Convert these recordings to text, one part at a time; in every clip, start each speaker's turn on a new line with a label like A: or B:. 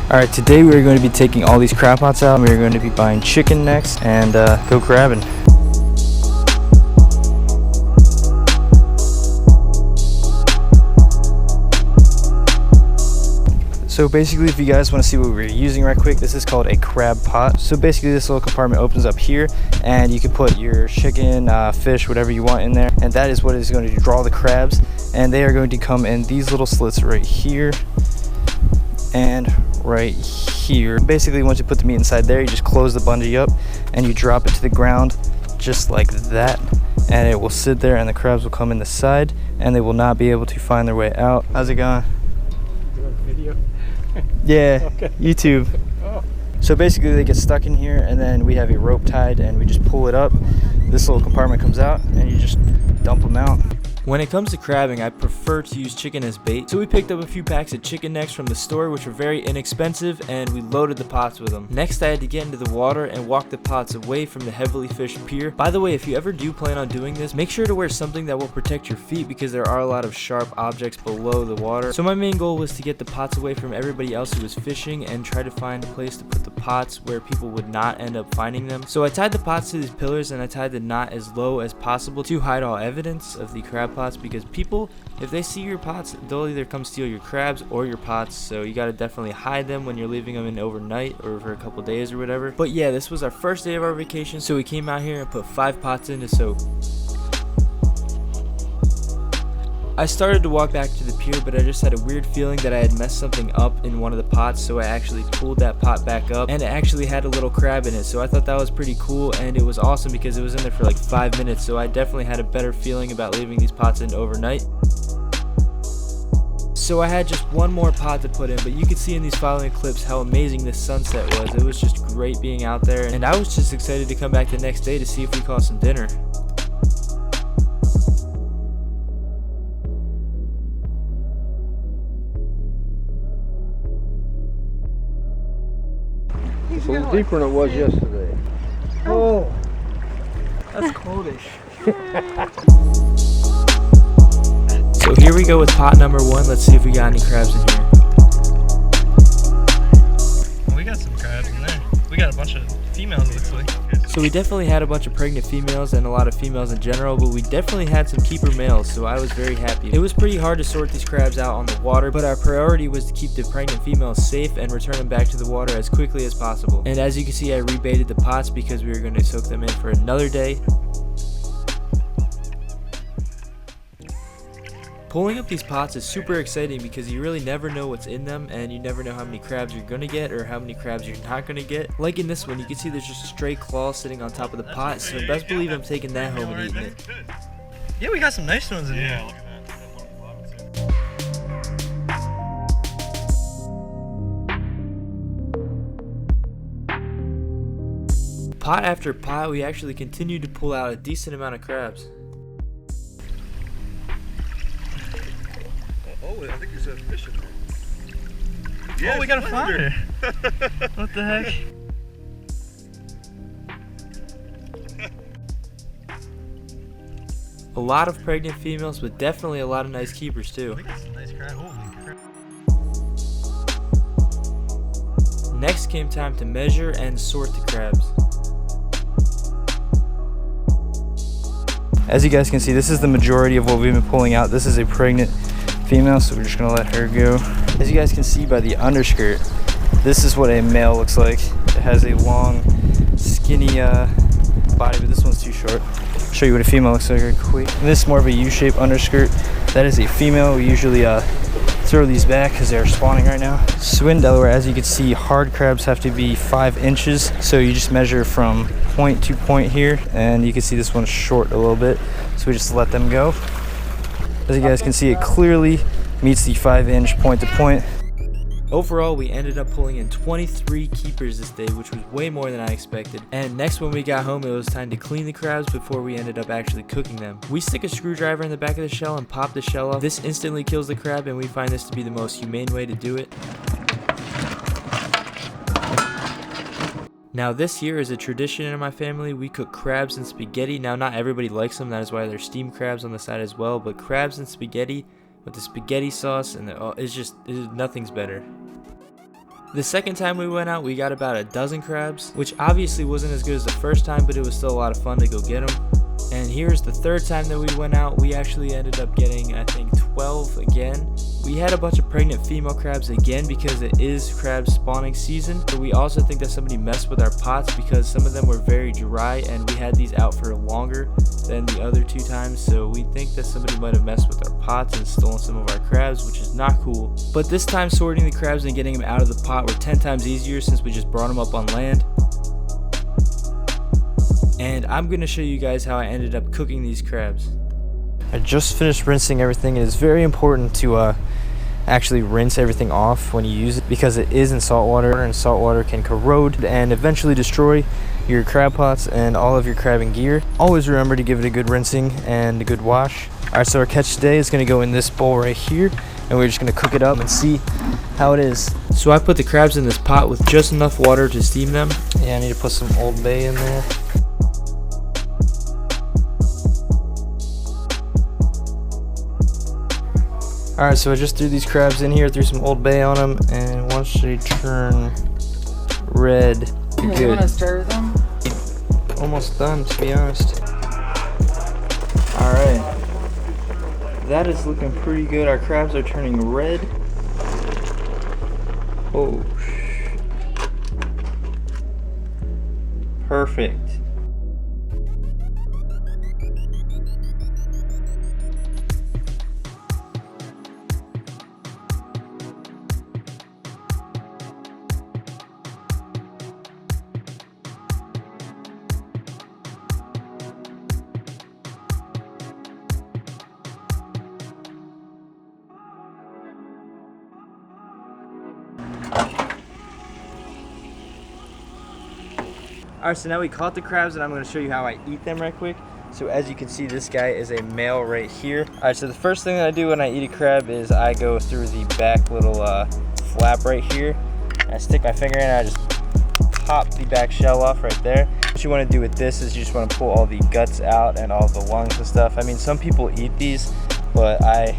A: Alright, today we are going to be taking all these crab pots out, and we are going to be buying chicken necks and go crabbing. So basically, if you guys want to see what we're using right quick, this is called a crab pot. So basically this little compartment opens up here and you can put your chicken, fish, whatever you want in there, and that is what is going to draw the crabs, and they are going to come in these little slits right here and right here. Basically, once you put the meat inside there, you just close the bungee up and you drop it to the ground just like that, and it will sit there and the crabs will come in the side and they will not be able to find their way out. How's it going?
B: Video?
A: Yeah,
B: okay.
A: YouTube.
B: Oh.
A: So basically they get stuck in here, and then we have a rope tied and we just pull it up. This little compartment comes out and you just dump them out. When it comes to crabbing, I prefer to use chicken as bait, so we picked up a few packs of chicken necks from the store, which were very inexpensive, and we loaded the pots with them. Next, I had to get into the water and walk the pots away from the heavily fished pier. By the way, if you ever do plan on doing this, make sure to wear something that will protect your feet, because there are a lot of sharp objects below the water. So my main goal was to get the pots away from everybody else who was fishing and try to find a place to put the pots where people would not end up finding them. So I tied the pots to these pillars, and I tied the knot as low as possible to hide all evidence of the crab pots, because people, if they see your pots, they'll either come steal your crabs or your pots. So you got to definitely hide them when you're leaving them in overnight or for a couple days or whatever. But yeah, this was our first day of our vacation, so we came out here and put 5 pots in to soak. I started to walk back to the pier, but I just had a weird feeling that I had messed something up in one of the pots, so I actually pulled that pot back up, and it actually had a little crab in it. So I thought that was pretty cool, and it was awesome because it was in there for like 5 minutes, so I definitely had a better feeling about leaving these pots in overnight. So I had just one more pot to put in, but you can see in these following clips how amazing this sunset was. It was just great being out there, and I was just excited to come back the next day to see if we caught some dinner.
C: It's a little deeper than it was yesterday.
A: Oh, that's coldish. So here we go with pot number 1. Let's see if we got any crabs in here.
B: We got some crabs in there. We got a bunch of females, it looks like.
A: So we definitely had a bunch of pregnant females and a lot of females in general, but we definitely had some keeper males, so I was very happy. It was pretty hard to sort these crabs out on the water, but our priority was to keep the pregnant females safe and return them back to the water as quickly as possible. And as you can see, I rebaited the pots because we were going to soak them in for another day. Pulling up these pots is super exciting because you really never know what's in them, and you never know how many crabs you're gonna get or how many crabs you're not gonna get. Like in this one, you can see there's just a stray claw sitting on top of the pot, so best believe I'm taking that home and eating it.
B: Yeah, we got some nice ones in here.
A: Pot after pot, we actually continued to pull out a decent amount of crabs.
C: Oh, I think there's a fish in there.
B: Yeah, we got a flounder. What the heck?
A: A lot of pregnant females, but definitely a lot of nice keepers too.
B: We got some nice crab. Holy crap.
A: Next came time to measure and sort the crabs. As you guys can see, this is the majority of what we've been pulling out. This is a pregnant female, so we're just gonna let her go. As you guys can see by the underskirt, this is what a male looks like. It has a long, skinny body, but this one's too short. I'll show you what a female looks like real quick. This is more of a U-shaped underskirt. That is a female. We usually throw these back because they're spawning right now. So in Delaware, as you can see, hard crabs have to be 5 inches. So you just measure from point to point here, and you can see this one's short a little bit. So we just let them go. As you guys can see, it clearly meets the 5-inch point to point. Overall, we ended up pulling in 23 keepers this day, which was way more than I expected. And next, when we got home, it was time to clean the crabs before we ended up actually cooking them. We stick a screwdriver in the back of the shell and pop the shell off. This instantly kills the crab, and we find this to be the most humane way to do it. Now this here is a tradition in my family. We cook crabs and spaghetti. Now not everybody likes them, that is why there's steamed crabs on the side as well, but crabs and spaghetti with the spaghetti sauce and nothing's better. The second time we went out, we got about a dozen crabs, which obviously wasn't as good as the first time, but it was still a lot of fun to go get them. And here's the third time that we went out. We actually ended up getting, I think, 12 again. We had a bunch of pregnant female crabs again because it is crab spawning season, but we also think that somebody messed with our pots because some of them were very dry and we had these out for longer than the other 2 times, so we think that somebody might have messed with our pots and stolen some of our crabs, which is not cool. But this time sorting the crabs and getting them out of the pot were 10 times easier since we just brought them up on land. And I'm going to show you guys how I ended up cooking these crabs. I just finished rinsing everything. It is very important to actually rinse everything off when you use it because it is in salt water, and salt water can corrode and eventually destroy your crab pots and all of your crabbing gear. Always remember to give it a good rinsing and a good wash. Alright, so our catch today is going to go in this bowl right here, and we're just going to cook it up and see how it is. So I put the crabs in this pot with just enough water to steam them. Yeah, I need to put some Old Bay in there. Alright, so I just threw these crabs in here, threw some Old Bay on them, and once they turn red, you're good.
D: You want to stir them?
A: Almost done, to be honest. Alright, that is looking pretty good. Our crabs are turning red. Oh, perfect. Alright, so now we caught the crabs and I'm going to show you how I eat them right quick. So as you can see, this guy is a male right here. Alright, so the first thing that I do when I eat a crab is I go through the back little flap right here. I stick my finger in and I just pop the back shell off right there. What you want to do with this is you just want to pull all the guts out and all the lungs and stuff. I mean, some people eat these, but I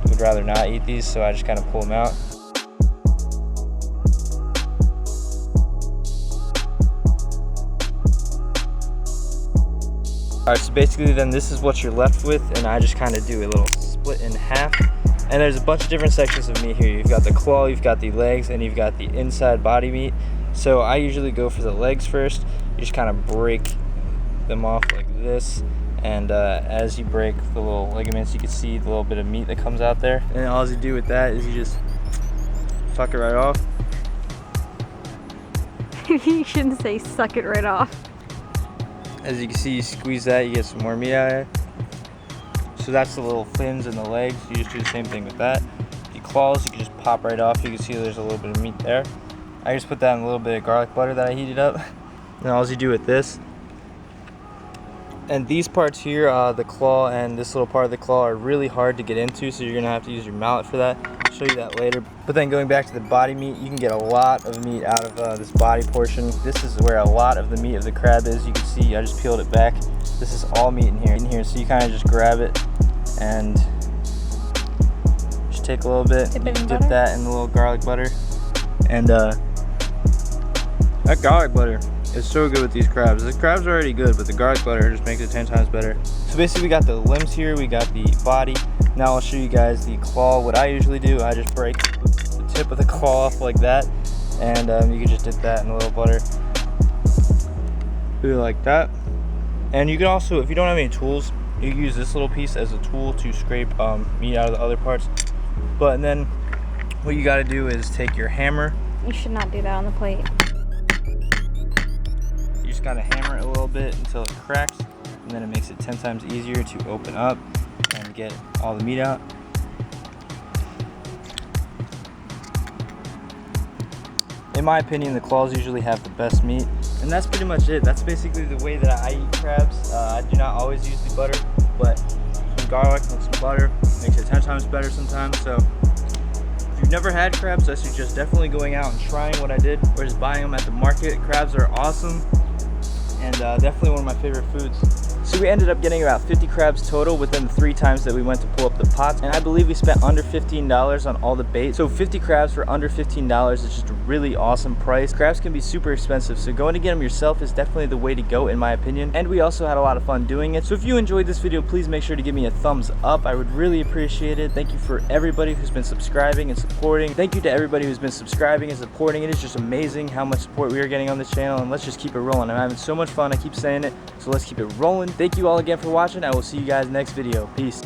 A: would rather not eat these, so I just kind of pull them out. Alright, so basically then this is what you're left with, and I just kind of do a little split in half. And there's a bunch of different sections of meat here. You've got the claw, you've got the legs, and you've got the inside body meat. So I usually go for the legs first. You just kind of break them off like this, and as you break the little ligaments, you can see the little bit of meat that comes out there. And all you do with that is you just fuck it right off.
E: You shouldn't say suck it right off.
A: As you can see, you squeeze that, you get some more meat out of it. So that's the little fins and the legs. You just do the same thing with that. The claws, you can just pop right off. You can see there's a little bit of meat there. I just put that in a little bit of garlic butter that I heated up. And all you do with this. And these parts here, the claw and this little part of the claw are really hard to get into, so you're gonna have to use your mallet for that. I'll show you that later. But then going back to the body meat, you can get a lot of meat out of this body portion. This is where a lot of the meat of the crab is. You can see I just peeled it back. This is all meat in here. So you kind of just grab it and just take a little bit, dip that in the little garlic butter. And that garlic butter is so good with these crabs. The crabs are already good, but the garlic butter just makes it 10 times better. So basically we got the limbs here, we got the body. Now I'll show you guys the claw. What I usually do, I just break the tip of the claw off like that, and you can just dip that in a little butter. Do it like that. And you can also, if you don't have any tools, you can use this little piece as a tool to scrape meat out of the other parts. But and then what you gotta do is take your hammer.
E: You should not do that on the plate.
A: You just gotta hammer it a little bit until it cracks, and then it makes it 10 times easier to open up and get all the meat out. In my opinion, the claws usually have the best meat. And that's pretty much it. That's basically the way that I eat crabs. I do not always use the butter, but some garlic and some butter makes it 10 times better sometimes. So if you've never had crabs, I suggest definitely going out and trying what I did, or just buying them at the market. Crabs are awesome, and definitely one of my favorite foods. So we ended up getting about 50 crabs total within the 3 times that we went to pull up the pots, and I believe we spent under $15 on all the bait. So 50 crabs for under $15 is just a really awesome price. Crabs can be super expensive, so going to get them yourself is definitely the way to go in my opinion, and we also had a lot of fun doing it. So if you enjoyed this video, please make sure to give me a thumbs up. I would really appreciate it. Thank you for everybody who's been subscribing and supporting. Thank you to everybody who's been subscribing and supporting. It is just amazing how much support we are getting on this channel, and let's just keep it rolling. I'm having so much fun, I keep saying it, so let's keep it rolling. Thank you all again for watching. I will see you guys next video. Peace.